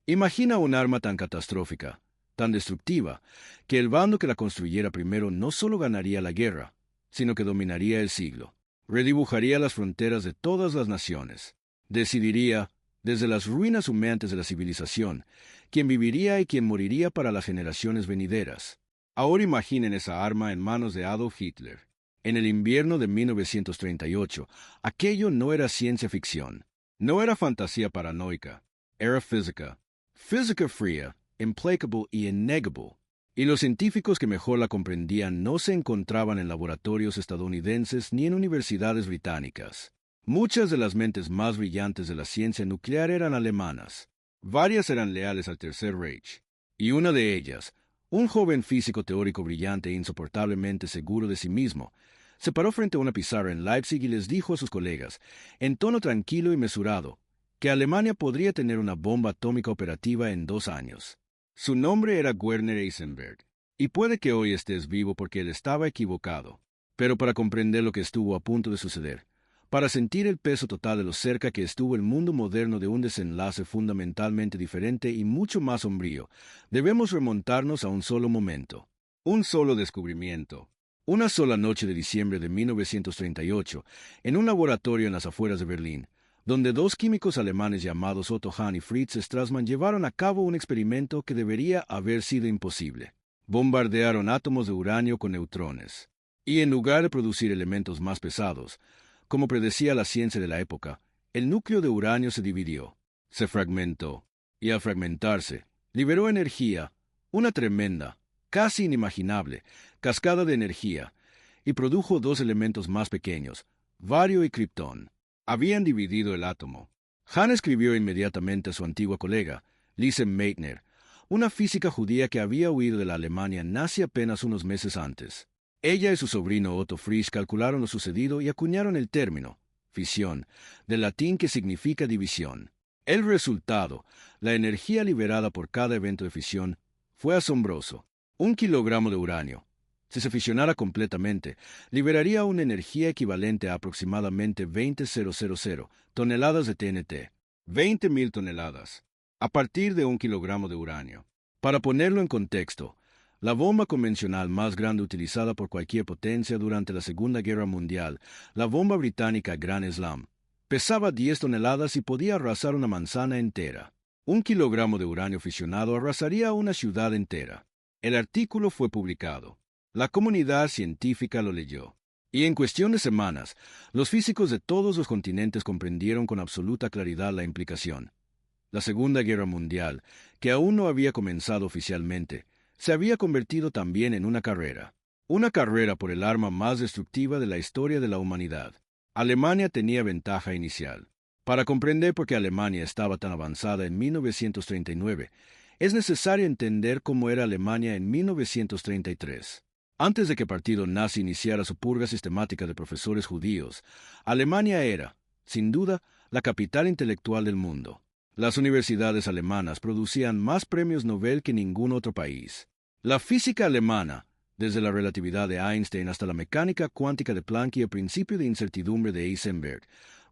Imagina un arma tan catastrófica, tan destructiva, que el bando que la construyera primero no solo ganaría la guerra, sino que dominaría el siglo. Redibujaría las fronteras de todas las naciones. Decidiría, desde las ruinas humeantes de la civilización, quién viviría y quién moriría para las generaciones venideras. Ahora imaginen esa arma en manos de Adolf Hitler. En el invierno de 1938, aquello no era ciencia ficción, no era fantasía paranoica, era física. Física fría, implacable y innegable. Y los científicos que mejor la comprendían no se encontraban en laboratorios estadounidenses ni en universidades británicas. Muchas de las mentes más brillantes de la ciencia nuclear eran alemanas. Varias eran leales al Tercer Reich. Y una de ellas, un joven físico teórico brillante e insoportablemente seguro de sí mismo, se paró frente a una pizarra en Leipzig y les dijo a sus colegas, en tono tranquilo y mesurado, que Alemania podría tener una bomba atómica operativa en 2 años. Su nombre era Werner Heisenberg, y puede que hoy estés vivo porque él estaba equivocado. Pero para comprender lo que estuvo a punto de suceder, para sentir el peso total de lo cerca que estuvo el mundo moderno de un desenlace fundamentalmente diferente y mucho más sombrío, debemos remontarnos a un solo momento, un solo descubrimiento. Una sola noche de diciembre de 1938, en un laboratorio en las afueras de Berlín, donde 2 químicos alemanes llamados Otto Hahn y Fritz Strassmann llevaron a cabo un experimento que debería haber sido imposible. Bombardearon átomos de uranio con neutrones. Y en lugar de producir elementos más pesados, como predecía la ciencia de la época, el núcleo de uranio se dividió, se fragmentó, y al fragmentarse, liberó energía, una tremenda, casi inimaginable, cascada de energía, y produjo 2 elementos más pequeños, bario y kriptón. Habían dividido el átomo. Hahn escribió inmediatamente a su antigua colega, Lise Meitner, una física judía que había huido de la Alemania nazi apenas unos meses antes. Ella y su sobrino Otto Frisch calcularon lo sucedido y acuñaron el término, fisión, del latín que significa división. El resultado, la energía liberada por cada evento de fisión, fue asombroso. 1 kilogramo de uranio, si se fisionara completamente, liberaría una energía equivalente a aproximadamente 20.000 toneladas de TNT, 20.000 toneladas, a partir de 1 kilogramo de uranio. Para ponerlo en contexto, la bomba convencional más grande utilizada por cualquier potencia durante la Segunda Guerra Mundial, la bomba británica Gran Slam, pesaba 10 toneladas y podía arrasar una manzana entera. 1 kilogramo de uranio fisionado arrasaría una ciudad entera. El artículo fue publicado. La comunidad científica lo leyó. Y en cuestión de semanas, los físicos de todos los continentes comprendieron con absoluta claridad la implicación. La Segunda Guerra Mundial, que aún no había comenzado oficialmente, se había convertido también en una carrera. Una carrera por el arma más destructiva de la historia de la humanidad. Alemania tenía ventaja inicial. Para comprender por qué Alemania estaba tan avanzada en 1939, es necesario entender cómo era Alemania en 1933. Antes de que el partido nazi iniciara su purga sistemática de profesores judíos, Alemania era, sin duda, la capital intelectual del mundo. Las universidades alemanas producían más premios Nobel que ningún otro país. La física alemana, desde la relatividad de Einstein hasta la mecánica cuántica de Planck y el principio de incertidumbre de Heisenberg,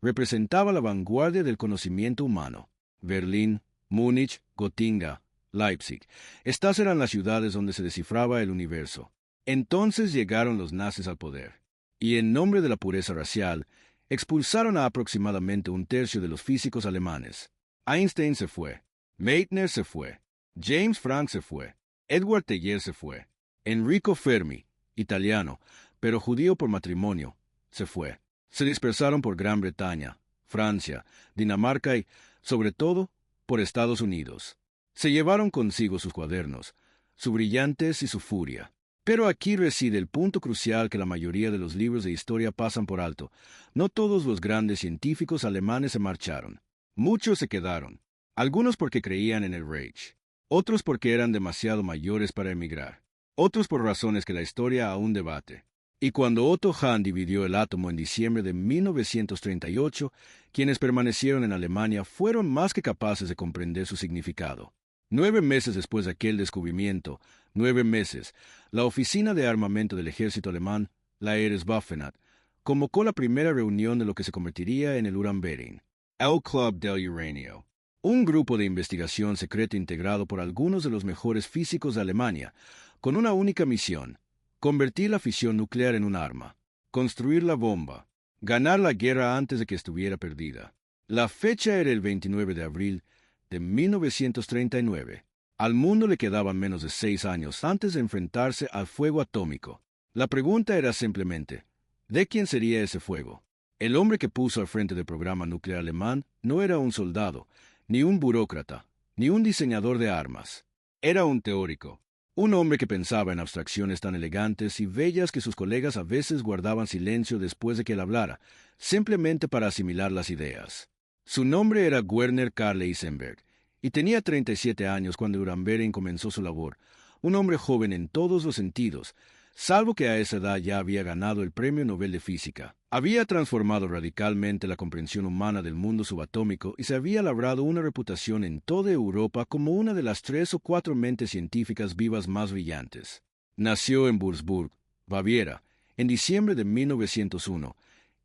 representaba la vanguardia del conocimiento humano. Berlín, Múnich, Gotinga, Leipzig. Estas eran las ciudades donde se descifraba el universo. Entonces llegaron los nazis al poder, y en nombre de la pureza racial, expulsaron a aproximadamente 1/3 de los físicos alemanes. Einstein se fue, Meitner se fue, James Franck se fue, Edward Teillier se fue, Enrico Fermi, italiano, pero judío por matrimonio, se fue. Se dispersaron por Gran Bretaña, Francia, Dinamarca y, sobre todo, por Estados Unidos. Se llevaron consigo sus cuadernos, su brillantez y su furia. Pero aquí reside el punto crucial que la mayoría de los libros de historia pasan por alto. No todos los grandes científicos alemanes se marcharon. Muchos se quedaron, algunos porque creían en el Reich, otros porque eran demasiado mayores para emigrar, otros por razones que la historia aún debate. Y cuando Otto Hahn dividió el átomo en diciembre de 1938, quienes permanecieron en Alemania fueron más que capaces de comprender su significado. 9 meses después de aquel descubrimiento, 9 meses, la Oficina de Armamento del Ejército Alemán, la Heereswaffenamt, convocó la primera reunión de lo que se convertiría en el Uranverein, el Club del Uranio. Un grupo de investigación secreto integrado por algunos de los mejores físicos de Alemania, con una única misión: convertir la fisión nuclear en un arma, construir la bomba, ganar la guerra antes de que estuviera perdida. La fecha era el 29 de abril de 1939. Al mundo le quedaban menos de 6 años antes de enfrentarse al fuego atómico. La pregunta era simplemente, ¿de quién sería ese fuego? El hombre que puso al frente del programa nuclear alemán no era un soldado, ni un burócrata, ni un diseñador de armas. Era un teórico, un hombre que pensaba en abstracciones tan elegantes y bellas que sus colegas a veces guardaban silencio después de que él hablara, simplemente para asimilar las ideas. Su nombre era Werner Karl Heisenberg, y tenía 37 años cuando Uran-Behring comenzó su labor, un hombre joven en todos los sentidos, salvo que a esa edad ya había ganado el Premio Nobel de Física. Había transformado radicalmente la comprensión humana del mundo subatómico y se había labrado una reputación en toda Europa como una de las 3 o 4 mentes científicas vivas más brillantes. Nació en Würzburg, Baviera, en diciembre de 1901,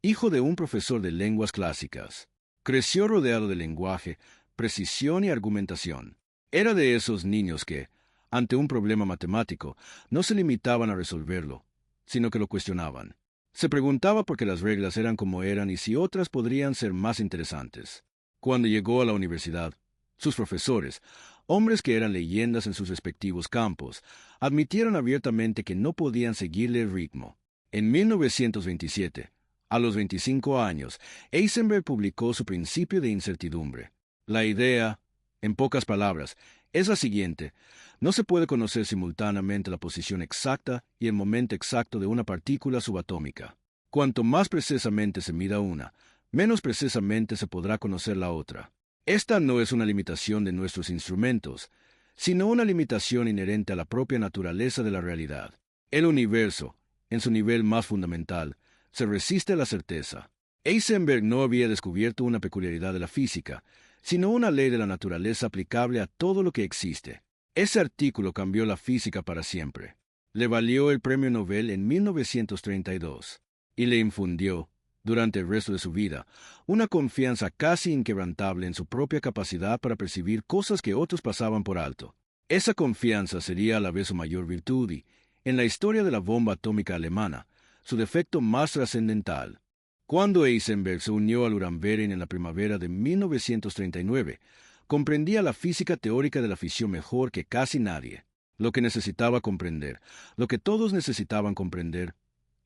hijo de un profesor de lenguas clásicas. Creció rodeado de lenguaje, precisión y argumentación. Era de esos niños que, ante un problema matemático, no se limitaban a resolverlo, sino que lo cuestionaban. Se preguntaba por qué las reglas eran como eran y si otras podrían ser más interesantes. Cuando llegó a la universidad, sus profesores, hombres que eran leyendas en sus respectivos campos, admitieron abiertamente que no podían seguirle el ritmo. En 1927, a los 25 años, Heisenberg publicó su Principio de incertidumbre. La idea, en pocas palabras, es la siguiente: no se puede conocer simultáneamente la posición exacta y el momento exacto de una partícula subatómica. Cuanto más precisamente se mida una, menos precisamente se podrá conocer la otra. Esta no es una limitación de nuestros instrumentos, sino una limitación inherente a la propia naturaleza de la realidad. El universo, en su nivel más fundamental, se resiste a la certeza. Heisenberg no había descubierto una peculiaridad de la física, sino una ley de la naturaleza aplicable a todo lo que existe. Ese artículo cambió la física para siempre. Le valió el Premio Nobel en 1932 y le infundió, durante el resto de su vida, una confianza casi inquebrantable en su propia capacidad para percibir cosas que otros pasaban por alto. Esa confianza sería a la vez su mayor virtud y, en la historia de la bomba atómica alemana, su defecto más trascendental. Cuando Heisenberg se unió al Uran-Behring en la primavera de 1939, comprendía la física teórica de la fisión mejor que casi nadie. Lo que necesitaba comprender, lo que todos necesitaban comprender,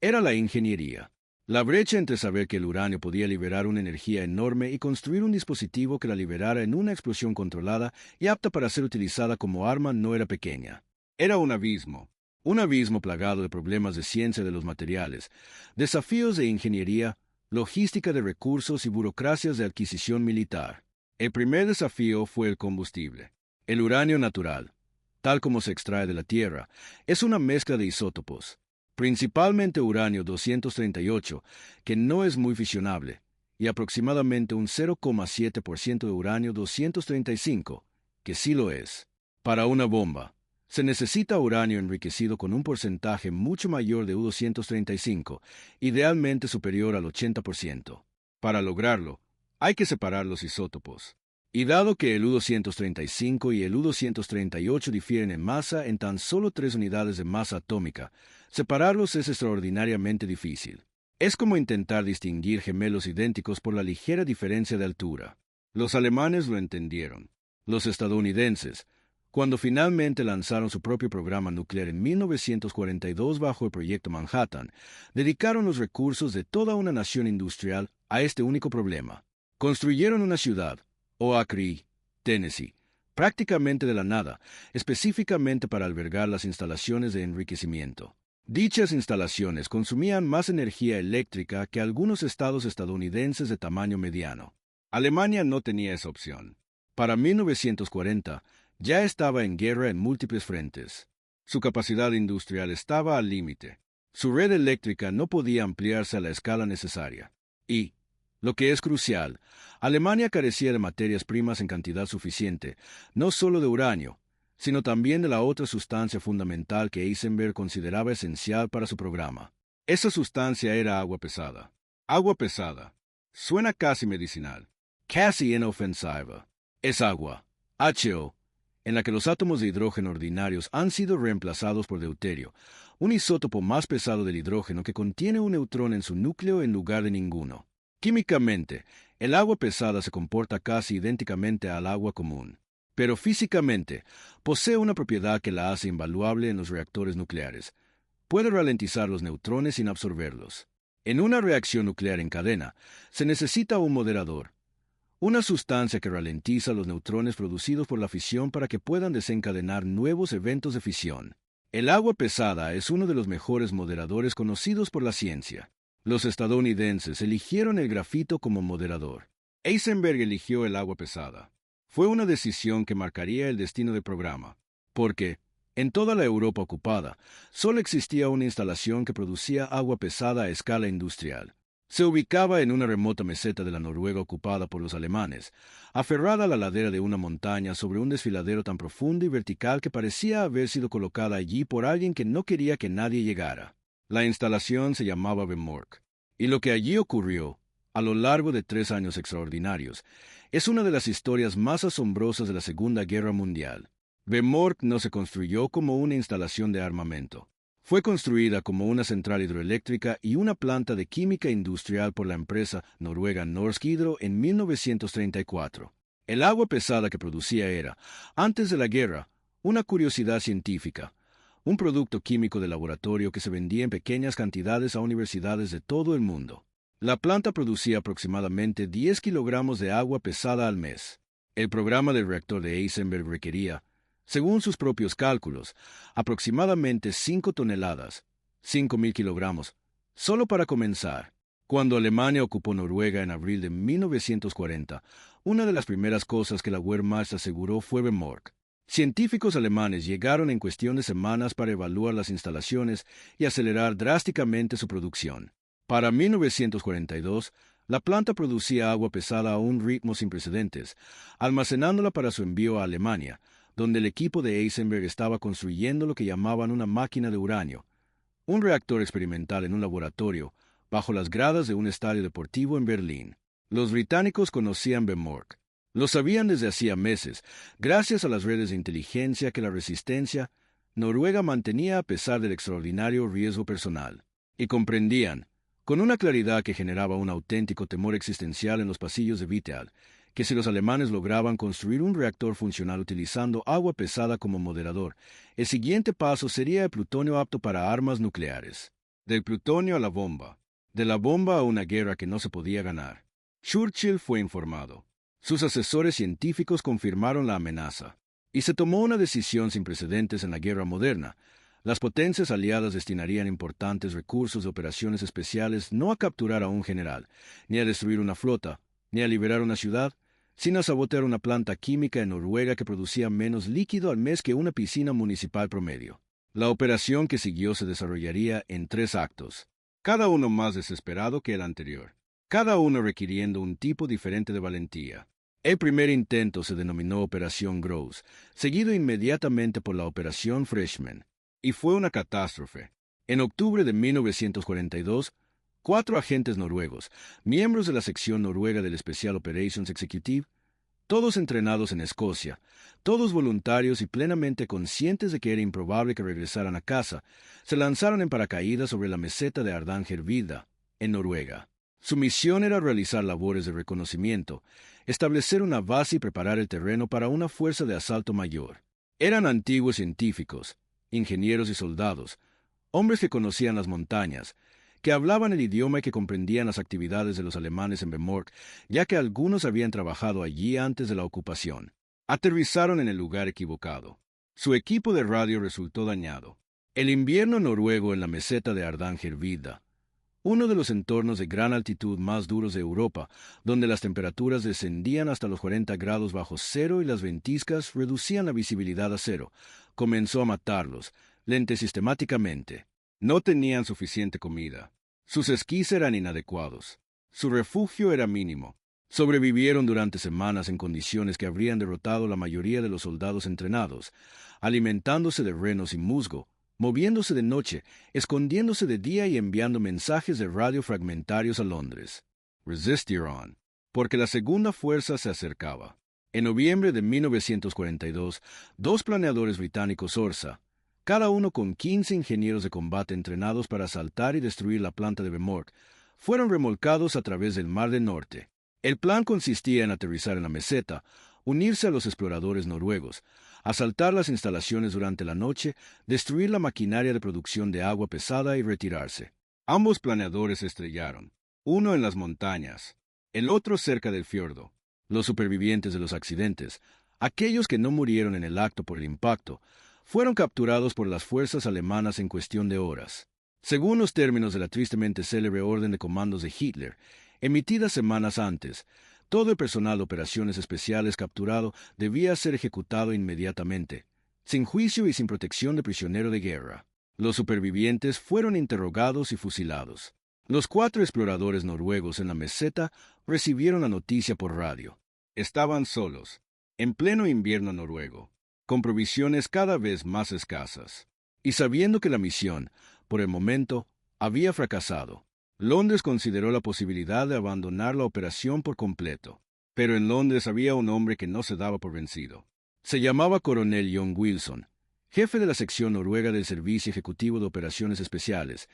era la ingeniería. La brecha entre saber que el uranio podía liberar una energía enorme y construir un dispositivo que la liberara en una explosión controlada y apta para ser utilizada como arma no era pequeña. Era un abismo plagado de problemas de ciencia de los materiales, desafíos de ingeniería, logística de recursos y burocracias de adquisición militar. El primer desafío fue el combustible. El uranio natural, tal como se extrae de la Tierra, es una mezcla de isótopos, principalmente uranio 238, que no es muy fisionable, y aproximadamente un 0,7% de uranio 235, que sí lo es. Para una bomba, se necesita uranio enriquecido con un porcentaje mucho mayor de U-235, idealmente superior al 80%. Para lograrlo, hay que separar los isótopos. Y dado que el U-235 y el U-238 difieren en masa en tan solo 3 unidades de masa atómica, separarlos es extraordinariamente difícil. Es como intentar distinguir gemelos idénticos por la ligera diferencia de altura. Los alemanes lo entendieron. Los estadounidenses, cuando finalmente lanzaron su propio programa nuclear en 1942 bajo el Proyecto Manhattan, dedicaron los recursos de toda una nación industrial a este único problema. Construyeron una ciudad, Oak, Tennessee, prácticamente de la nada, específicamente para albergar las instalaciones de enriquecimiento. Dichas instalaciones consumían más energía eléctrica que algunos estados estadounidenses de tamaño mediano. Alemania no tenía esa opción. Para 1940, ya estaba en guerra en múltiples frentes. Su capacidad industrial estaba al límite. Su red eléctrica no podía ampliarse a la escala necesaria. Y, lo que es crucial, Alemania carecía de materias primas en cantidad suficiente, no solo de uranio, sino también de la otra sustancia fundamental que Heisenberg consideraba esencial para su programa. Esa sustancia era agua pesada. Agua pesada. Suena casi medicinal, casi inofensiva. Es agua, HO, en la que los átomos de hidrógeno ordinarios han sido reemplazados por deuterio, un isótopo más pesado del hidrógeno que contiene un neutrón en su núcleo en lugar de ninguno. Químicamente, el agua pesada se comporta casi idénticamente al agua común, pero físicamente posee una propiedad que la hace invaluable en los reactores nucleares. Puede ralentizar los neutrones sin absorberlos. En una reacción nuclear en cadena, se necesita un moderador, una sustancia que ralentiza los neutrones producidos por la fisión para que puedan desencadenar nuevos eventos de fisión. El agua pesada es uno de los mejores moderadores conocidos por la ciencia. Los estadounidenses eligieron el grafito como moderador. Heisenberg eligió el agua pesada. Fue una decisión que marcaría el destino del programa, porque, en toda la Europa ocupada, solo existía una instalación que producía agua pesada a escala industrial. Se ubicaba en una remota meseta de la Noruega ocupada por los alemanes, aferrada a la ladera de una montaña sobre un desfiladero tan profundo y vertical que parecía haber sido colocada allí por alguien que no quería que nadie llegara. La instalación se llamaba Vemork, y lo que allí ocurrió, a lo largo de 3 años extraordinarios, es una de las historias más asombrosas de la Segunda Guerra Mundial. Vemork no se construyó como una instalación de armamento. Fue construida como una central hidroeléctrica y una planta de química industrial por la empresa noruega Norsk Hydro en 1934. El agua pesada que producía era, antes de la guerra, una curiosidad científica, un producto químico de laboratorio que se vendía en pequeñas cantidades a universidades de todo el mundo. La planta producía aproximadamente 10 kilogramos de agua pesada al mes. El programa del reactor de Heisenberg requería, según sus propios cálculos, aproximadamente 5 toneladas, 5.000 kilogramos, solo para comenzar. Cuando Alemania ocupó Noruega en abril de 1940, una de las primeras cosas que la Wehrmacht aseguró fue Vemork. Científicos alemanes llegaron en cuestión de semanas para evaluar las instalaciones y acelerar drásticamente su producción. Para 1942, la planta producía agua pesada a un ritmo sin precedentes, almacenándola para su envío a Alemania, donde el equipo de Heisenberg estaba construyendo lo que llamaban una máquina de uranio, un reactor experimental en un laboratorio, bajo las gradas de un estadio deportivo en Berlín. Los británicos conocían Vemork. Lo sabían desde hacía meses, gracias a las redes de inteligencia que la resistencia noruega mantenía a pesar del extraordinario riesgo personal. Y comprendían, con una claridad que generaba un auténtico temor existencial en los pasillos de Vittel, que si los alemanes lograban construir un reactor funcional utilizando agua pesada como moderador, el siguiente paso sería el plutonio apto para armas nucleares. Del plutonio a la bomba. De la bomba a una guerra que no se podía ganar. Churchill fue informado. Sus asesores científicos confirmaron la amenaza. Y se tomó una decisión sin precedentes en la guerra moderna. Las potencias aliadas destinarían importantes recursos de operaciones especiales no a capturar a un general, ni a destruir una flota, ni a liberar una ciudad, sino a sabotear una planta química en Noruega que producía menos líquido al mes que una piscina municipal promedio. La operación que siguió se desarrollaría en 3 actos, cada uno más desesperado que el anterior, cada uno requiriendo un tipo diferente de valentía. El primer intento se denominó Operación Gross, seguido inmediatamente por la Operación Freshman, y fue una catástrofe. En octubre de 1942, 4 agentes noruegos, miembros de la sección noruega del Special Operations Executive, todos entrenados en Escocia, todos voluntarios y plenamente conscientes de que era improbable que regresaran a casa, se lanzaron en paracaídas sobre la meseta de Hardangervidda, en Noruega. Su misión era realizar labores de reconocimiento, establecer una base y preparar el terreno para una fuerza de asalto mayor. Eran antiguos científicos, ingenieros y soldados, hombres que conocían las montañas, que hablaban el idioma y que comprendían las actividades de los alemanes en Vemork, ya que algunos habían trabajado allí antes de la ocupación. Aterrizaron en el lugar equivocado. Su equipo de radio resultó dañado. El invierno noruego en la meseta de Hardangervidda, uno de los entornos de gran altitud más duros de Europa, donde las temperaturas descendían hasta los 40 grados bajo cero y las ventiscas reducían la visibilidad a cero, comenzó a matarlos, lente sistemáticamente. No tenían suficiente comida. Sus esquís eran inadecuados. Su refugio era mínimo. Sobrevivieron durante semanas en condiciones que habrían derrotado la mayoría de los soldados entrenados, alimentándose de renos y musgo, moviéndose de noche, escondiéndose de día y enviando mensajes de radio fragmentarios a Londres. Resist your on, porque la segunda fuerza se acercaba. En noviembre de 1942, dos planeadores británicos Orsa, cada uno con 15 ingenieros de combate entrenados para asaltar y destruir la planta de Vemork, fueron remolcados a través del Mar del Norte. El plan consistía en aterrizar en la meseta, unirse a los exploradores noruegos, asaltar las instalaciones durante la noche, destruir la maquinaria de producción de agua pesada y retirarse. Ambos planeadores estrellaron, uno en las montañas, el otro cerca del fiordo. Los supervivientes de los accidentes, aquellos que no murieron en el acto por el impacto, fueron capturados por las fuerzas alemanas en cuestión de horas. Según los términos de la tristemente célebre orden de comandos de Hitler, emitida semanas antes, todo el personal de operaciones especiales capturado debía ser ejecutado inmediatamente, sin juicio y sin protección de prisionero de guerra. Los supervivientes fueron interrogados y fusilados. Los 4 exploradores noruegos en la meseta recibieron la noticia por radio. Estaban solos, en pleno invierno noruego, con provisiones cada vez más escasas, y sabiendo que la misión, por el momento, había fracasado. Londres consideró la posibilidad de abandonar la operación por completo. Pero en Londres había un hombre que no se daba por vencido. Se llamaba Coronel John Wilson, jefe de la sección noruega del Servicio Ejecutivo de Operaciones Especiales,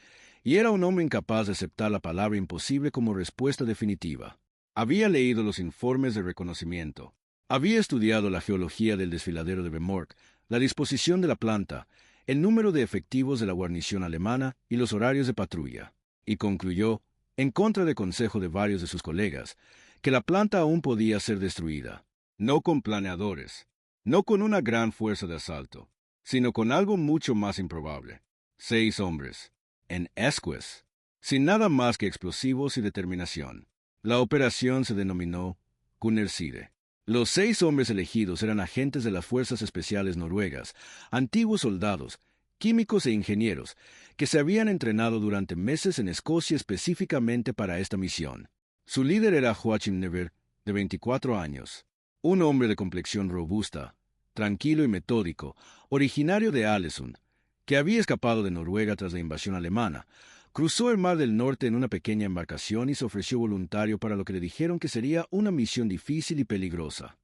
y era un hombre incapaz de aceptar la palabra imposible como respuesta definitiva. Había leído los informes de reconocimiento. Había estudiado la geología del desfiladero de Vemork, la disposición de la planta, el número de efectivos de la guarnición alemana y los horarios de patrulla. Y concluyó, en contra del consejo de varios de sus colegas, que la planta aún podía ser destruida. No con planeadores, no con una gran fuerza de asalto, sino con algo mucho más improbable. 6 hombres, en Esquess, sin nada más que explosivos y determinación. La operación se denominó Gunnerside. Los 6 hombres elegidos eran agentes de las Fuerzas Especiales Noruegas, antiguos soldados, químicos e ingenieros, que se habían entrenado durante meses en Escocia específicamente para esta misión. Su líder era Joachim Never, de 24 años, un hombre de complexión robusta, tranquilo y metódico, originario de Alesund, que había escapado de Noruega tras la invasión alemana. Cruzó el Mar del Norte en una pequeña embarcación y se ofreció voluntario para lo que le dijeron que sería una misión difícil y peligrosa.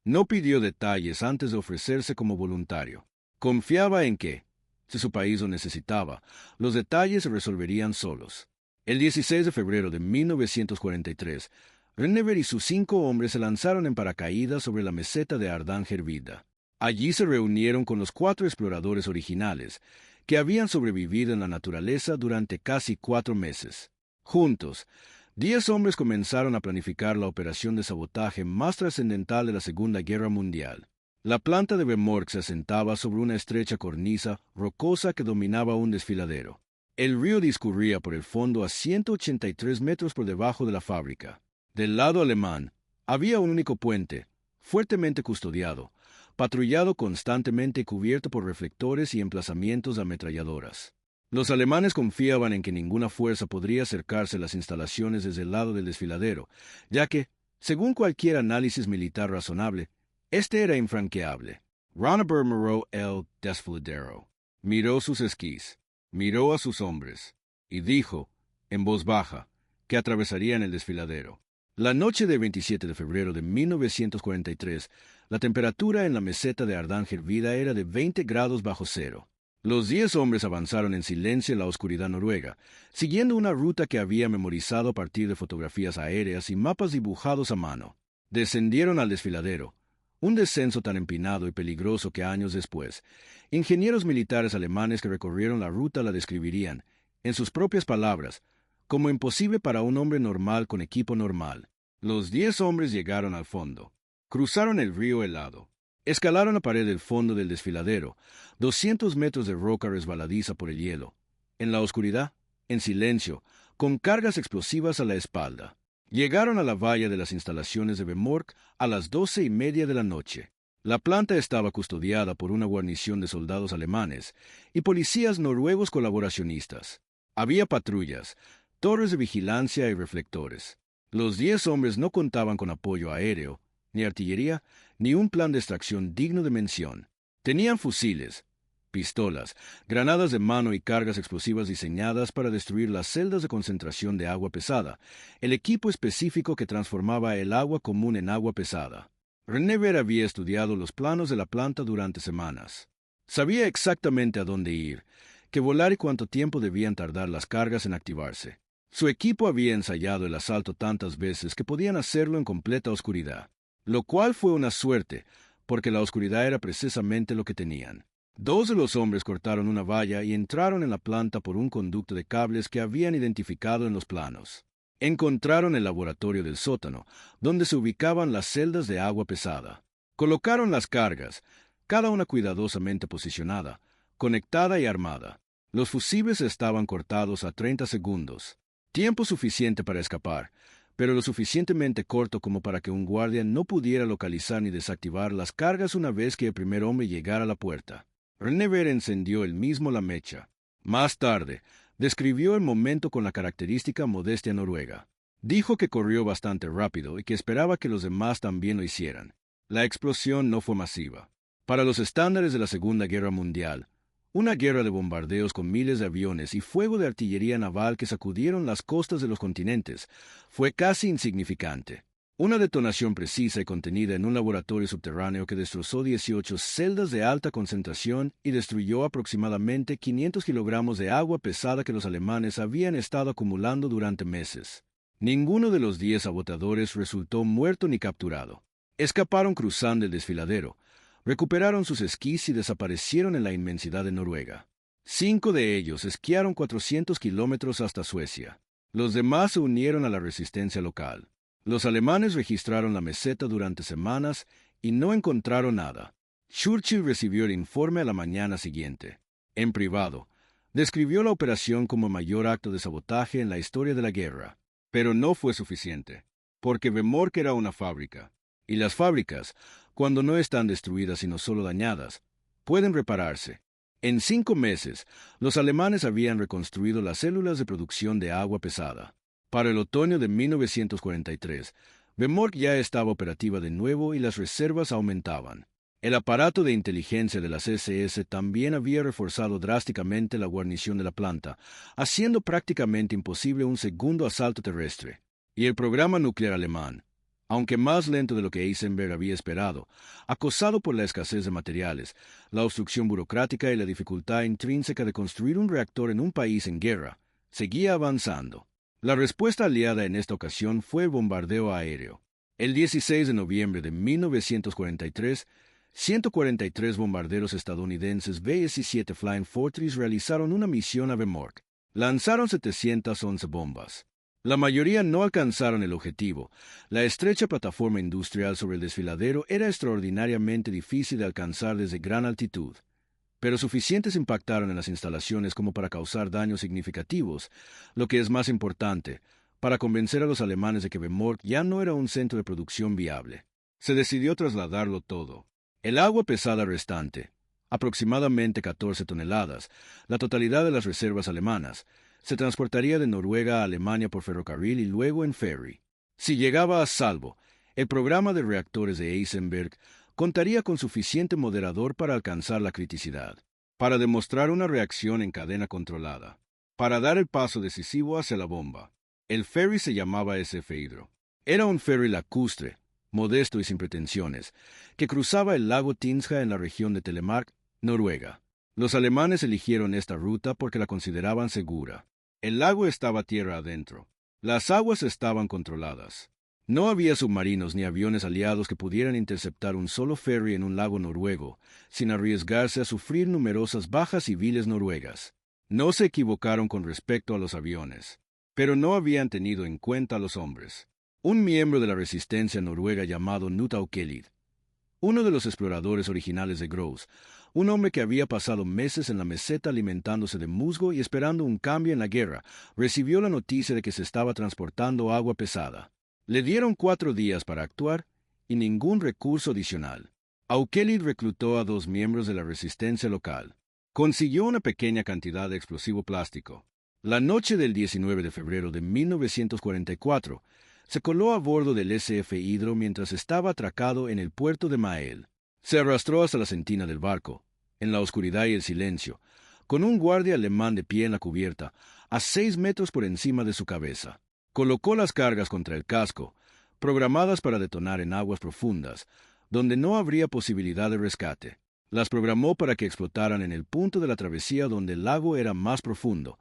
No pidió detalles antes de ofrecerse como voluntario. Confiaba en que, si su país lo necesitaba, los detalles se resolverían solos. El 16 de febrero de 1943, Rennever y sus 5 hombres se lanzaron en paracaídas sobre la meseta de Hardangervidda. Allí se reunieron con los 4 exploradores originales, que habían sobrevivido en la naturaleza durante casi 4 meses. Juntos, 10 hombres comenzaron a planificar la operación de sabotaje más trascendental de la Segunda Guerra Mundial. La planta de Vemork se asentaba sobre una estrecha cornisa rocosa que dominaba un desfiladero. El río discurría por el fondo a 183 metros por debajo de la fábrica. Del lado alemán, había un único puente, fuertemente custodiado, patrullado constantemente y cubierto por reflectores y emplazamientos de ametralladoras. Los alemanes confiaban en que ninguna fuerza podría acercarse a las instalaciones desde el lado del desfiladero, ya que, según cualquier análisis militar razonable, este era infranqueable. Ronneber miró el desfiladero, miró sus esquís, miró a sus hombres, y dijo, en voz baja, que atravesarían el desfiladero. La noche del 27 de febrero de 1943, la temperatura en la meseta de Hardangervidda era de 20 grados bajo cero. Los 10 hombres avanzaron en silencio en la oscuridad noruega, siguiendo una ruta que había memorizado a partir de fotografías aéreas y mapas dibujados a mano. Descendieron al desfiladero, un descenso tan empinado y peligroso que años después, ingenieros militares alemanes que recorrieron la ruta la describirían, en sus propias palabras, como imposible para un hombre normal con equipo normal. Los 10 hombres llegaron al fondo, cruzaron el río helado, escalaron la pared del fondo del desfiladero, 200 metros de roca resbaladiza por el hielo, en la oscuridad, en silencio, con cargas explosivas a la espalda. Llegaron a la valla de las instalaciones de Vemork a las 12:30 de la noche. La planta estaba custodiada por una guarnición de soldados alemanes y policías noruegos colaboracionistas. Había patrullas, torres de vigilancia y reflectores. Los 10 hombres no contaban con apoyo aéreo, ni artillería, ni un plan de extracción digno de mención. Tenían fusiles, pistolas, granadas de mano y cargas explosivas diseñadas para destruir las celdas de concentración de agua pesada, el equipo específico que transformaba el agua común en agua pesada. René había estudiado los planos de la planta durante semanas. Sabía exactamente a dónde ir, qué volar y cuánto tiempo debían tardar las cargas en activarse. Su equipo había ensayado el asalto tantas veces que podían hacerlo en completa oscuridad, lo cual fue una suerte, porque la oscuridad era precisamente lo que tenían. Dos de los hombres cortaron una valla y entraron en la planta por un conducto de cables que habían identificado en los planos. Encontraron el laboratorio del sótano, donde se ubicaban las celdas de agua pesada. Colocaron las cargas, cada una cuidadosamente posicionada, conectada y armada. Los fusibles estaban cortados a 30 segundos, tiempo suficiente para escapar, pero lo suficientemente corto como para que un guardia no pudiera localizar ni desactivar las cargas una vez que el primer hombre llegara a la puerta. René encendió él mismo la mecha. Más tarde, describió el momento con la característica modestia noruega. Dijo que corrió bastante rápido y que esperaba que los demás también lo hicieran. La explosión no fue masiva. Para los estándares de la Segunda Guerra Mundial, una guerra de bombardeos con miles de aviones y fuego de artillería naval que sacudieron las costas de los continentes fue casi insignificante. Una detonación precisa y contenida en un laboratorio subterráneo que destrozó 18 celdas de alta concentración y destruyó aproximadamente 500 kilogramos de agua pesada que los alemanes habían estado acumulando durante meses. Ninguno de los 10 sabotadores resultó muerto ni capturado. Escaparon cruzando el desfiladero, recuperaron sus esquís y desaparecieron en la inmensidad de Noruega. 5 de ellos esquiaron 400 kilómetros hasta Suecia. Los demás se unieron a la resistencia local. Los alemanes registraron la meseta durante semanas y no encontraron nada. Churchill recibió el informe a la mañana siguiente. En privado, describió la operación como el mayor acto de sabotaje en la historia de la guerra. Pero no fue suficiente, porque Vemork era una fábrica. Y las fábricas, cuando no están destruidas sino solo dañadas, pueden repararse. En 5 meses, los alemanes habían reconstruido las células de producción de agua pesada. Para el otoño de 1943, Vemork ya estaba operativa de nuevo y las reservas aumentaban. El aparato de inteligencia de las SS también había reforzado drásticamente la guarnición de la planta, haciendo prácticamente imposible un segundo asalto terrestre. Y el programa nuclear alemán, aunque más lento de lo que Eisenberg había esperado, acosado por la escasez de materiales, la obstrucción burocrática y la dificultad intrínseca de construir un reactor en un país en guerra, seguía avanzando. La respuesta aliada en esta ocasión fue el bombardeo aéreo. El 16 de noviembre de 1943, 143 bombarderos estadounidenses B-17 Flying Fortress realizaron una misión a Vemork. Lanzaron 711 bombas. La mayoría no alcanzaron el objetivo. La estrecha plataforma industrial sobre el desfiladero era extraordinariamente difícil de alcanzar desde gran altitud, pero suficientes impactaron en las instalaciones como para causar daños significativos, lo que es más importante, para convencer a los alemanes de que Vemork ya no era un centro de producción viable. Se decidió trasladarlo todo. El agua pesada restante, aproximadamente 14 toneladas, la totalidad de las reservas alemanas, se transportaría de Noruega a Alemania por ferrocarril y luego en ferry. Si llegaba a salvo, el programa de reactores de Eisenberg contaría con suficiente moderador para alcanzar la criticidad, para demostrar una reacción en cadena controlada, para dar el paso decisivo hacia la bomba. El ferry se llamaba SF Hydro. Era un ferry lacustre, modesto y sin pretensiones, que cruzaba el lago Tinsja en la región de Telemark, Noruega. Los alemanes eligieron esta ruta porque la consideraban segura. El lago estaba tierra adentro. Las aguas estaban controladas. No había submarinos ni aviones aliados que pudieran interceptar un solo ferry en un lago noruego, sin arriesgarse a sufrir numerosas bajas civiles noruegas. No se equivocaron con respecto a los aviones, pero no habían tenido en cuenta a los hombres. Un miembro de la resistencia noruega llamado Knut Aukelid, uno de los exploradores originales de Gros, un hombre que había pasado meses en la meseta alimentándose de musgo y esperando un cambio en la guerra, recibió la noticia de que se estaba transportando agua pesada. Le dieron 4 días para actuar y ningún recurso adicional. Aukelid reclutó a 2 miembros de la resistencia local. Consiguió una pequeña cantidad de explosivo plástico. La noche del 19 de febrero de 1944, se coló a bordo del SF Hydro mientras estaba atracado en el puerto de Mael. Se arrastró hasta la sentina del barco, en la oscuridad y el silencio, con un guardia alemán de pie en la cubierta, a 6 metros por encima de su cabeza. Colocó las cargas contra el casco, programadas para detonar en aguas profundas, donde no habría posibilidad de rescate. Las programó para que explotaran en el punto de la travesía donde el lago era más profundo,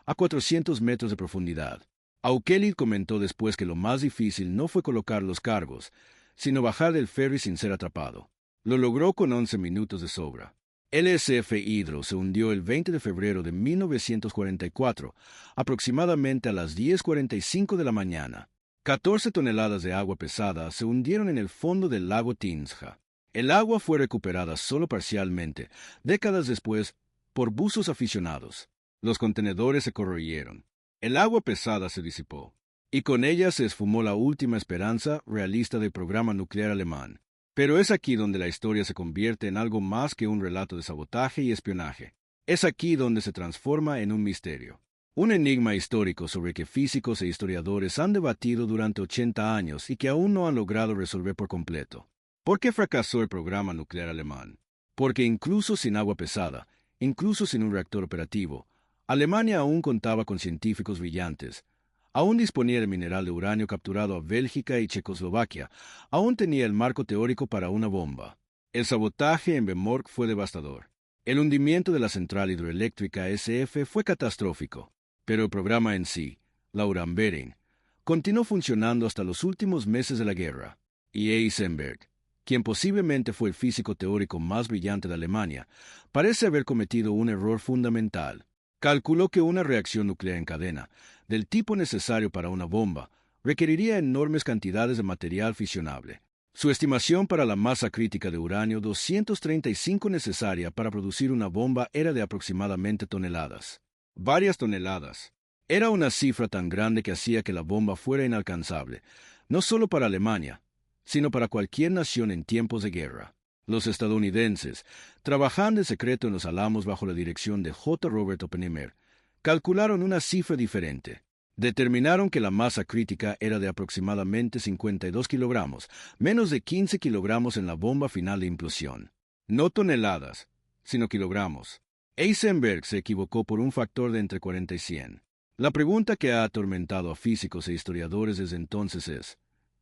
a 400 metros de profundidad. Aukeli comentó después que lo más difícil no fue colocar los cargos, sino bajar del ferry sin ser atrapado. Lo logró con 11 minutos de sobra. El SF Hydro se hundió el 20 de febrero de 1944, aproximadamente a las 10:45 de la mañana. 14 toneladas de agua pesada se hundieron en el fondo del lago Tinzja. El agua fue recuperada solo parcialmente, décadas después, por buzos aficionados. Los contenedores se corroyeron. El agua pesada se disipó, y con ella se esfumó la última esperanza realista del programa nuclear alemán. Pero es aquí donde la historia se convierte en algo más que un relato de sabotaje y espionaje. Es aquí donde se transforma en un misterio. Un enigma histórico sobre que físicos e historiadores han debatido durante 80 años y que aún no han logrado resolver por completo. ¿Por qué fracasó el programa nuclear alemán? Porque incluso sin agua pesada, incluso sin un reactor operativo, Alemania aún contaba con científicos brillantes, aún disponía del mineral de uranio capturado a Bélgica y Checoslovaquia, aún tenía el marco teórico para una bomba. El sabotaje en Vemork fue devastador. El hundimiento de la central hidroeléctrica SF fue catastrófico, pero el programa en sí, la Uranbering, continuó funcionando hasta los últimos meses de la guerra. Y Heisenberg, quien posiblemente fue el físico teórico más brillante de Alemania, parece haber cometido un error fundamental. Calculó que una reacción nuclear en cadena, del tipo necesario para una bomba, requeriría enormes cantidades de material fisionable. Su estimación para la masa crítica de uranio 235 necesaria para producir una bomba era de aproximadamente toneladas. Varias toneladas. Era una cifra tan grande que hacía que la bomba fuera inalcanzable, no solo para Alemania, sino para cualquier nación en tiempos de guerra. Los estadounidenses, trabajando en secreto en los Alamos bajo la dirección de J. Robert Oppenheimer, calcularon una cifra diferente. Determinaron que la masa crítica era de aproximadamente 52 kilogramos, menos de 15 kilogramos en la bomba final de implosión. No toneladas, sino kilogramos. Heisenberg se equivocó por un factor de entre 40 y 100. La pregunta que ha atormentado a físicos e historiadores desde entonces es: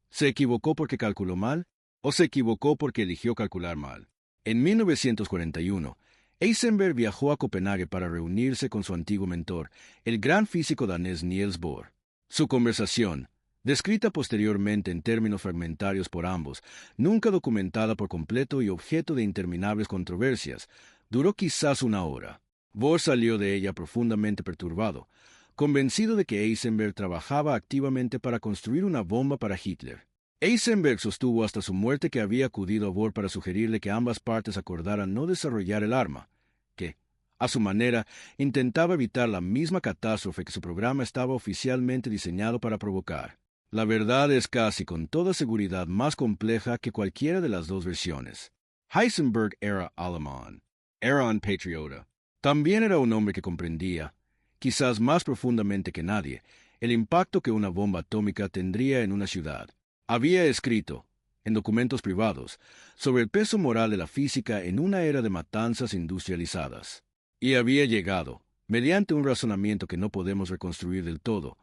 ¿se equivocó porque calculó mal o se equivocó porque eligió calcular mal? En 1941, Heisenberg viajó a Copenhague para reunirse con su antiguo mentor, el gran físico danés Niels Bohr. Su conversación, descrita posteriormente en términos fragmentarios por ambos, nunca documentada por completo y objeto de interminables controversias, duró quizás una hora. Bohr salió de ella profundamente perturbado, convencido de que Heisenberg trabajaba activamente para construir una bomba para Hitler. Heisenberg sostuvo hasta su muerte que había acudido a Bohr para sugerirle que ambas partes acordaran no desarrollar el arma, que, a su manera, intentaba evitar la misma catástrofe que su programa estaba oficialmente diseñado para provocar. La verdad es casi con toda seguridad más compleja que cualquiera de las dos versiones. Heisenberg era alemán, era un patriota. También era un hombre que comprendía, quizás más profundamente que nadie, el impacto que una bomba atómica tendría en una ciudad. Había escrito, en documentos privados, sobre el peso moral de la física en una era de matanzas industrializadas. Y había llegado, mediante un razonamiento que no podemos reconstruir del todo,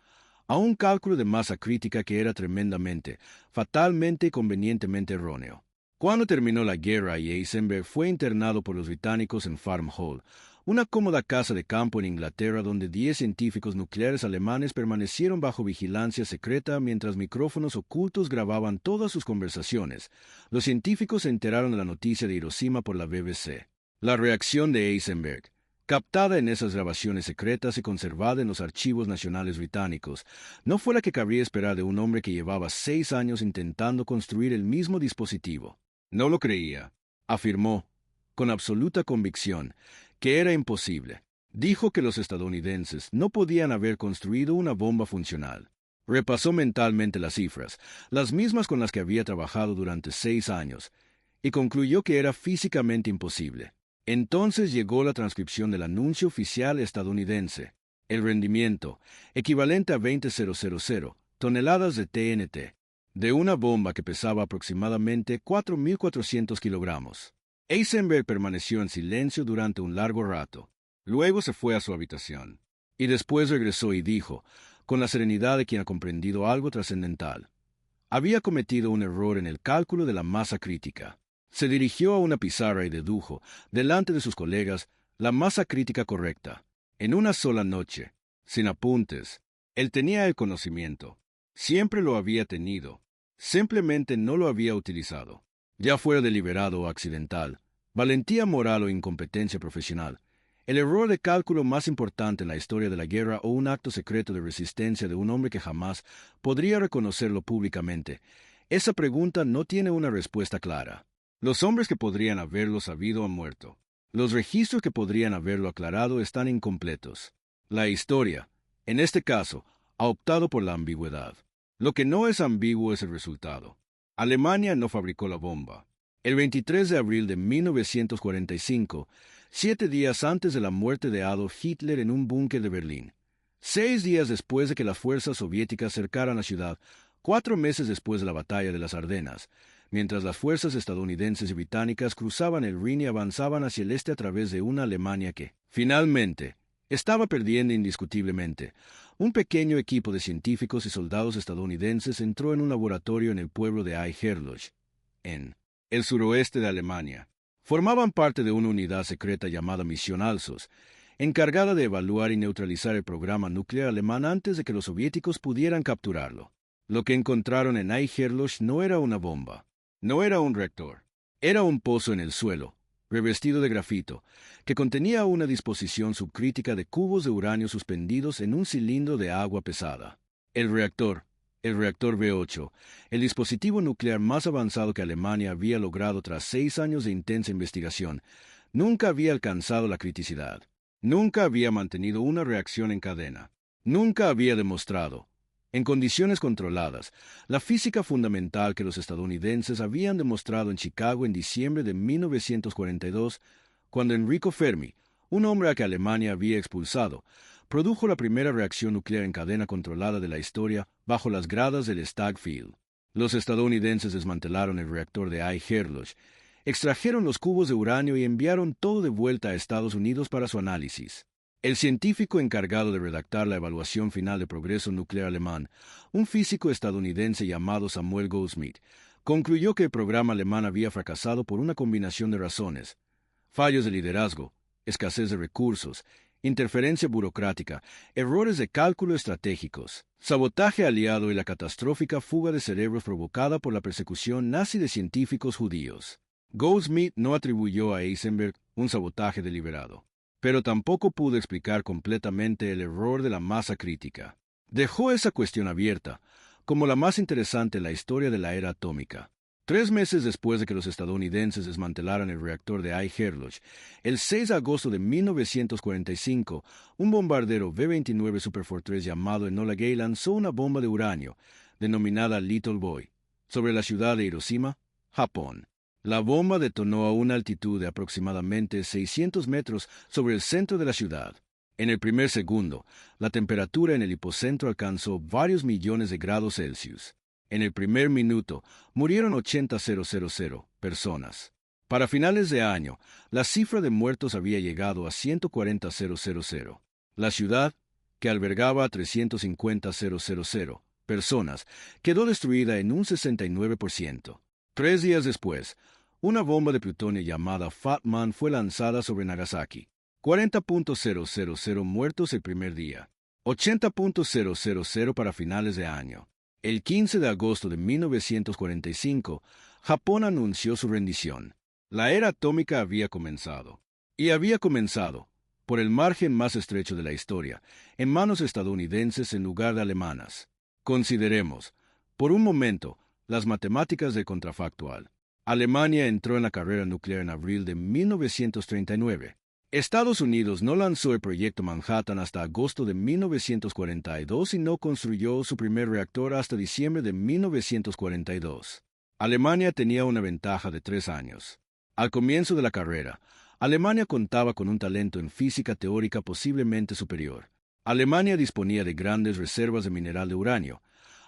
a un cálculo de masa crítica que era tremendamente, fatalmente y convenientemente erróneo. Cuando terminó la guerra y Heisenberg fue internado por los británicos en Farm Hall, una cómoda casa de campo en Inglaterra donde 10 científicos nucleares alemanes permanecieron bajo vigilancia secreta mientras micrófonos ocultos grababan todas sus conversaciones, los científicos se enteraron de la noticia de Hiroshima por la BBC. La reacción de Heisenberg, captada en esas grabaciones secretas y conservada en los archivos nacionales británicos, no fue la que cabría esperar de un hombre que llevaba 6 años intentando construir el mismo dispositivo. No lo creía. Afirmó, con absoluta convicción, que era imposible. Dijo que los estadounidenses no podían haber construido una bomba funcional. Repasó mentalmente las cifras, las mismas con las que había trabajado durante 6 años, y concluyó que era físicamente imposible. Entonces llegó la transcripción del anuncio oficial estadounidense. El rendimiento, equivalente a 20,000 toneladas de TNT, de una bomba que pesaba aproximadamente 4.400 kilogramos. Heisenberg permaneció en silencio durante un largo rato. Luego se fue a su habitación. Y después regresó y dijo, con la serenidad de quien ha comprendido algo trascendental: Había cometido un error en el cálculo de la masa crítica. Se dirigió a una pizarra y dedujo, delante de sus colegas, la masa crítica correcta, en una sola noche, sin apuntes. Él tenía el conocimiento. Siempre lo había tenido. Simplemente no lo había utilizado. Ya fuera deliberado o accidental, valentía moral o incompetencia profesional, el error de cálculo más importante en la historia de la guerra o un acto secreto de resistencia de un hombre que jamás podría reconocerlo públicamente, esa pregunta no tiene una respuesta clara. Los hombres que podrían haberlo sabido han muerto. Los registros que podrían haberlo aclarado están incompletos. La historia, en este caso, ha optado por la ambigüedad. Lo que no es ambiguo es el resultado. Alemania no fabricó la bomba. El 23 de abril de 1945, 7 días antes de la muerte de Adolf Hitler en un búnker de Berlín, 6 días después de que las fuerzas soviéticas cercaran la ciudad, 4 meses después de la batalla de las Ardenas, mientras las fuerzas estadounidenses y británicas cruzaban el Rin y avanzaban hacia el este a través de una Alemania que, finalmente, estaba perdiendo indiscutiblemente. Un pequeño equipo de científicos y soldados estadounidenses entró en un laboratorio en el pueblo de Eicherloch, en el suroeste de Alemania. Formaban parte de una unidad secreta llamada Misión Alsos, encargada de evaluar y neutralizar el programa nuclear alemán antes de que los soviéticos pudieran capturarlo. Lo que encontraron en Eicherloch no era una bomba, no era un reactor, era un pozo en el suelo, revestido de grafito, que contenía una disposición subcrítica de cubos de uranio suspendidos en un cilindro de agua pesada. El reactor V8, el dispositivo nuclear más avanzado que Alemania había logrado tras 6 años de intensa investigación, nunca había alcanzado la criticidad. Nunca había mantenido una reacción en cadena. Nunca había demostrado, en condiciones controladas, la física fundamental que los estadounidenses habían demostrado en Chicago en diciembre de 1942, cuando Enrico Fermi, un hombre a que Alemania había expulsado, produjo la primera reacción nuclear en cadena controlada de la historia bajo las gradas del Stag Field. Los estadounidenses desmantelaron el reactor de Eicherloch, extrajeron los cubos de uranio y enviaron todo de vuelta a Estados Unidos para su análisis. El científico encargado de redactar la evaluación final de progreso nuclear alemán, un físico estadounidense llamado Samuel Goldschmidt, concluyó que el programa alemán había fracasado por una combinación de razones: fallos de liderazgo, escasez de recursos, interferencia burocrática, errores de cálculo estratégicos, sabotaje aliado y la catastrófica fuga de cerebros provocada por la persecución nazi de científicos judíos. Goldschmidt no atribuyó a Eisenberg un sabotaje deliberado, pero tampoco pudo explicar completamente el error de la masa crítica. Dejó esa cuestión abierta, como la más interesante en la historia de la era atómica. 3 meses después de que los estadounidenses desmantelaran el reactor de Eicherloch, el 6 de agosto de 1945, un bombardero B-29 Superfortress llamado Enola Gay lanzó una bomba de uranio, denominada Little Boy, sobre la ciudad de Hiroshima, Japón. La bomba detonó a una altitud de aproximadamente 600 metros sobre el centro de la ciudad. En el primer segundo, la temperatura en el hipocentro alcanzó varios millones de grados Celsius. En el primer minuto, murieron 80.000 personas. Para finales de año, la cifra de muertos había llegado a 140.000. La ciudad, que albergaba a 350.000 personas, quedó destruida en un 69%. 3 días después, una bomba de plutonio llamada Fat Man fue lanzada sobre Nagasaki. 40.000 muertos el primer día. 80.000 para finales de año. El 15 de agosto de 1945, Japón anunció su rendición. La era atómica había comenzado. Y había comenzado, por el margen más estrecho de la historia, en manos estadounidenses en lugar de alemanas. Consideremos, por un momento, las matemáticas del contrafactual. Alemania entró en la carrera nuclear en abril de 1939. Estados Unidos no lanzó el proyecto Manhattan hasta agosto de 1942 y no construyó su primer reactor hasta diciembre de 1942. Alemania tenía una ventaja de 3 años. Al comienzo de la carrera, Alemania contaba con un talento en física teórica posiblemente superior. Alemania disponía de grandes reservas de mineral de uranio,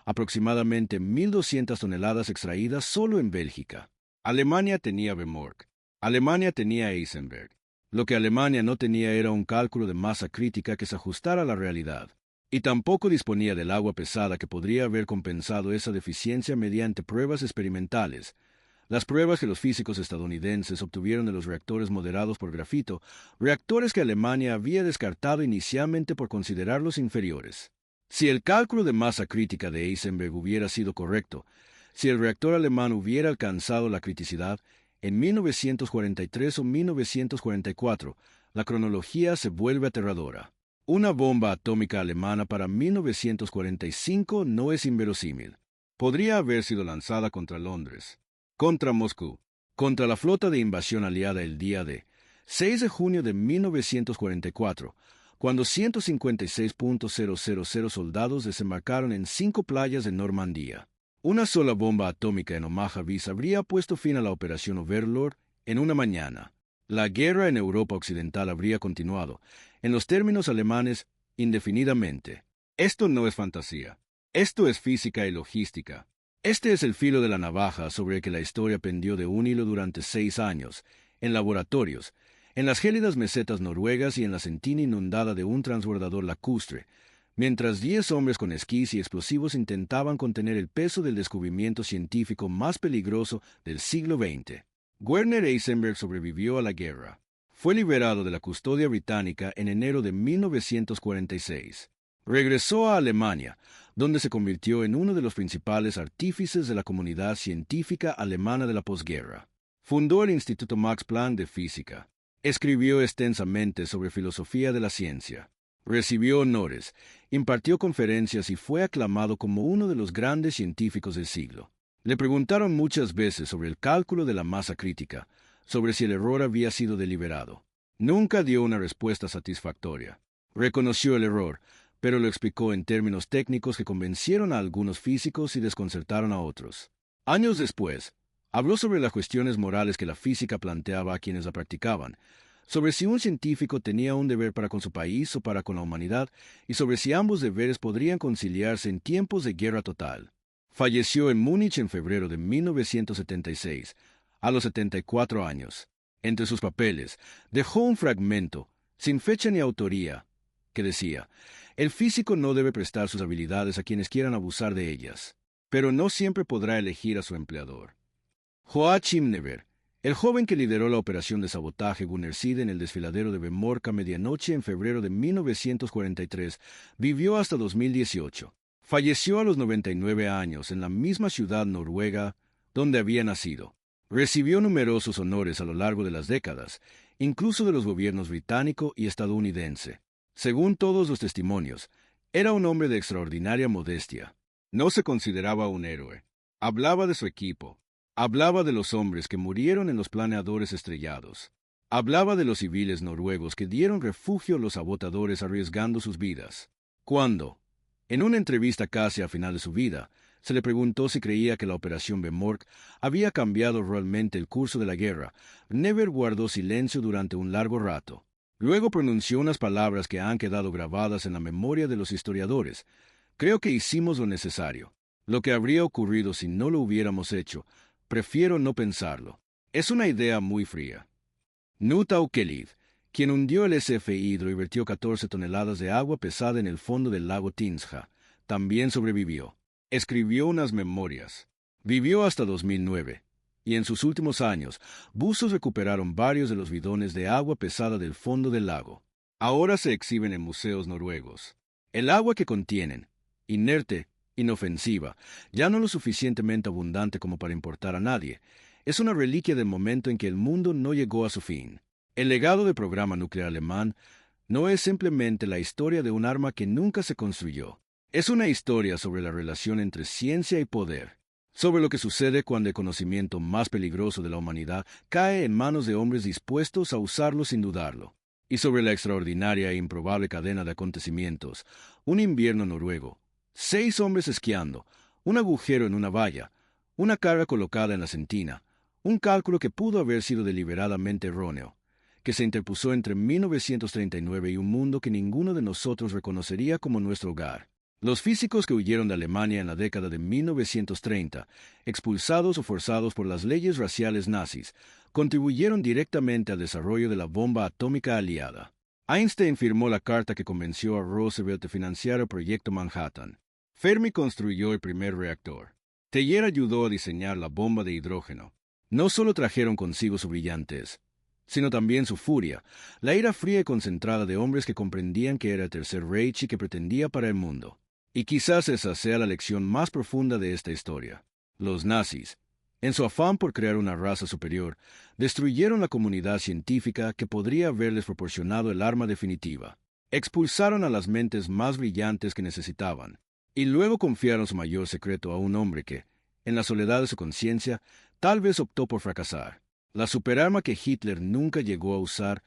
aproximadamente 1.200 toneladas extraídas solo en Bélgica. Alemania tenía Bemork. Alemania tenía Eisenberg. Lo que Alemania no tenía era un cálculo de masa crítica que se ajustara a la realidad. y tampoco disponía del agua pesada que podría haber compensado esa deficiencia mediante pruebas experimentales. Las pruebas que los físicos estadounidenses obtuvieron de los reactores moderados por grafito, reactores que Alemania había descartado inicialmente por considerarlos inferiores. Si el cálculo de masa crítica de Heisenberg hubiera sido correcto, si el reactor alemán hubiera alcanzado la criticidad en 1943 o 1944, la cronología se vuelve aterradora. Una bomba atómica alemana para 1945 no es inverosímil. Podría haber sido lanzada contra Londres, contra Moscú, contra la flota de invasión aliada el día de 6 de junio de 1944, cuando 156.000 soldados desembarcaron en 5 playas de Normandía. Una sola bomba atómica en Omaha Beach habría puesto fin a la Operación Overlord en una mañana. La guerra en Europa Occidental habría continuado, en los términos alemanes, indefinidamente. Esto no es fantasía. Esto es física y logística. Este es el filo de la navaja sobre el que la historia pendió de un hilo durante 6 años, en laboratorios, en las gélidas mesetas noruegas y en la sentina inundada de un transbordador lacustre, mientras 10 hombres con esquís y explosivos intentaban contener el peso del descubrimiento científico más peligroso del siglo XX. Werner Heisenberg sobrevivió a la guerra. Fue liberado de la custodia británica en enero de 1946. Regresó a Alemania, donde se convirtió en uno de los principales artífices de la comunidad científica alemana de la posguerra. Fundó el Instituto Max Planck de Física. Escribió extensamente sobre filosofía de la ciencia. Recibió honores, impartió conferencias y fue aclamado como uno de los grandes científicos del siglo. Le preguntaron muchas veces sobre el cálculo de la masa crítica, sobre si el error había sido deliberado. Nunca dio una respuesta satisfactoria. Reconoció el error, pero lo explicó en términos técnicos que convencieron a algunos físicos y desconcertaron a otros. Años después, habló sobre las cuestiones morales que la física planteaba a quienes la practicaban, sobre si un científico tenía un deber para con su país o para con la humanidad, y sobre si ambos deberes podrían conciliarse en tiempos de guerra total. Falleció en Múnich en febrero de 1976, a los 74 años. Entre sus papeles, dejó un fragmento, sin fecha ni autoría, que decía: «El físico no debe prestar sus habilidades a quienes quieran abusar de ellas, pero no siempre podrá elegir a su empleador». Joachim Never, el joven que lideró la operación de sabotaje Gunnerside en el desfiladero de Bemorka a medianoche en febrero de 1943, vivió hasta 2018. Falleció a los 99 años en la misma ciudad noruega donde había nacido. Recibió numerosos honores a lo largo de las décadas, incluso de los gobiernos británico y estadounidense. Según todos los testimonios, era un hombre de extraordinaria modestia. No se consideraba un héroe. Hablaba de su equipo. Hablaba de los hombres que murieron en los planeadores estrellados. Hablaba de los civiles noruegos que dieron refugio a los sabotadores arriesgando sus vidas. Cuando, en una entrevista casi a final de su vida, se le preguntó si creía que la Operación Bemork había cambiado realmente el curso de la guerra, Never guardó silencio durante un largo rato. Luego pronunció unas palabras que han quedado grabadas en la memoria de los historiadores. «Creo que hicimos lo necesario. Lo que habría ocurrido si no lo hubiéramos hecho, prefiero no pensarlo». Es una idea muy fría. Knut Aukelid, quien hundió el SF Hydro y vertió 14 toneladas de agua pesada en el fondo del lago Tinsja, también sobrevivió. Escribió unas memorias. Vivió hasta 2009, y en sus últimos años, buzos recuperaron varios de los bidones de agua pesada del fondo del lago. Ahora se exhiben en museos noruegos. El agua que contienen, inerte, inofensiva, ya no lo suficientemente abundante como para importar a nadie, es una reliquia del momento en que el mundo no llegó a su fin. El legado del programa nuclear alemán no es simplemente la historia de un arma que nunca se construyó. Es una historia sobre la relación entre ciencia y poder, sobre lo que sucede cuando el conocimiento más peligroso de la humanidad cae en manos de hombres dispuestos a usarlo sin dudarlo, y sobre la extraordinaria e improbable cadena de acontecimientos, un invierno noruego, 6 hombres esquiando, un agujero en una valla, una carga colocada en la sentina, un cálculo que pudo haber sido deliberadamente erróneo, que se interpuso entre 1939 y un mundo que ninguno de nosotros reconocería como nuestro hogar. Los físicos que huyeron de Alemania en la década de 1930, expulsados o forzados por las leyes raciales nazis, contribuyeron directamente al desarrollo de la bomba atómica aliada. Einstein firmó la carta que convenció a Roosevelt de financiar el proyecto Manhattan. Fermi construyó el primer reactor. Teilhard ayudó a diseñar la bomba de hidrógeno. No solo trajeron consigo su brillantez, sino también su furia, la ira fría y concentrada de hombres que comprendían que era el Tercer Reich y que pretendía para el mundo. Y quizás esa sea la lección más profunda de esta historia. Los nazis, en su afán por crear una raza superior, destruyeron la comunidad científica que podría haberles proporcionado el arma definitiva. Expulsaron a las mentes más brillantes que necesitaban, y luego confiaron su mayor secreto a un hombre que, en la soledad de su conciencia, tal vez optó por fracasar. La superarma que Hitler nunca llegó a usar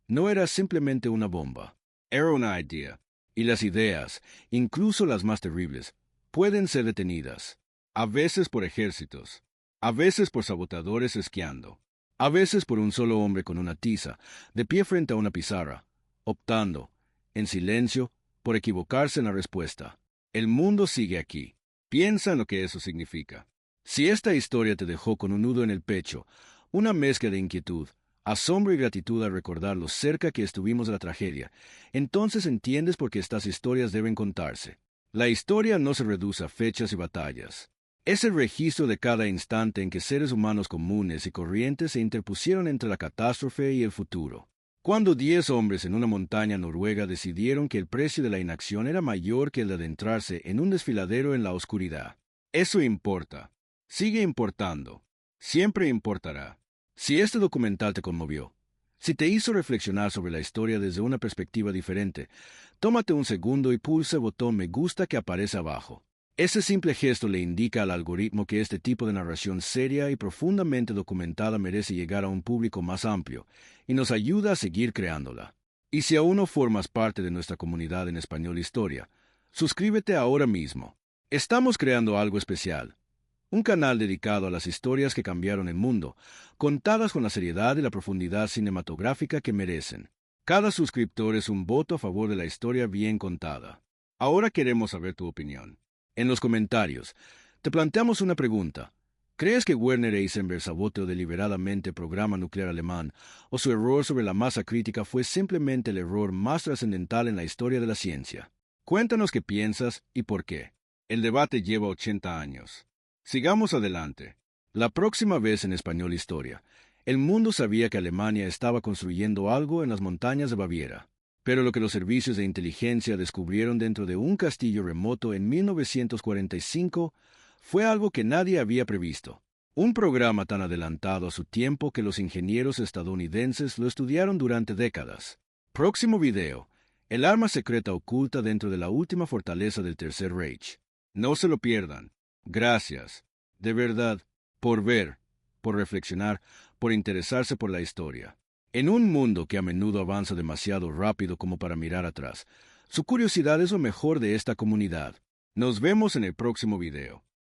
no era simplemente una bomba, era una idea. Y las ideas, incluso las más terribles, pueden ser detenidas, a veces por ejércitos, a veces por sabotadores esquiando, a veces por un solo hombre con una tiza, de pie frente a una pizarra, optando, en silencio, por equivocarse en la respuesta. El mundo sigue aquí. Piensa en lo que eso significa. Si esta historia te dejó con un nudo en el pecho, una mezcla de inquietud, asombro y gratitud al recordar lo cerca que estuvimos de la tragedia, entonces entiendes por qué estas historias deben contarse. La historia no se reduce a fechas y batallas. Es el registro de cada instante en que seres humanos comunes y corrientes se interpusieron entre la catástrofe y el futuro. Cuando 10 hombres en una montaña noruega decidieron que el precio de la inacción era mayor que el de adentrarse en un desfiladero en la oscuridad. Eso importa. Sigue importando. Siempre importará. Si este documental te conmovió, si te hizo reflexionar sobre la historia desde una perspectiva diferente, tómate un segundo y pulsa el botón me gusta que aparece abajo. Ese simple gesto le indica al algoritmo que este tipo de narración seria y profundamente documentada merece llegar a un público más amplio y nos ayuda a seguir creándola. Y si aún no formas parte de nuestra comunidad en Español Historia, suscríbete ahora mismo. Estamos creando algo especial. Un canal dedicado a las historias que cambiaron el mundo, contadas con la seriedad y la profundidad cinematográfica que merecen. Cada suscriptor es un voto a favor de la historia bien contada. Ahora queremos saber tu opinión. En los comentarios, te planteamos una pregunta. ¿Crees que Werner Heisenberg saboteó deliberadamente el programa nuclear alemán o su error sobre la masa crítica fue simplemente el error más trascendental en la historia de la ciencia? Cuéntanos qué piensas y por qué. El debate lleva 80 años. Sigamos adelante. La próxima vez en Español Historia, el mundo sabía que Alemania estaba construyendo algo en las montañas de Baviera. Pero lo que los servicios de inteligencia descubrieron dentro de un castillo remoto en 1945 fue algo que nadie había previsto. Un programa tan adelantado a su tiempo que los ingenieros estadounidenses lo estudiaron durante décadas. Próximo video. El arma secreta oculta dentro de la última fortaleza del Tercer Reich. No se lo pierdan. Gracias, de verdad, por ver, por reflexionar, por interesarse por la historia. En un mundo que a menudo avanza demasiado rápido como para mirar atrás, su curiosidad es lo mejor de esta comunidad. Nos vemos en el próximo video.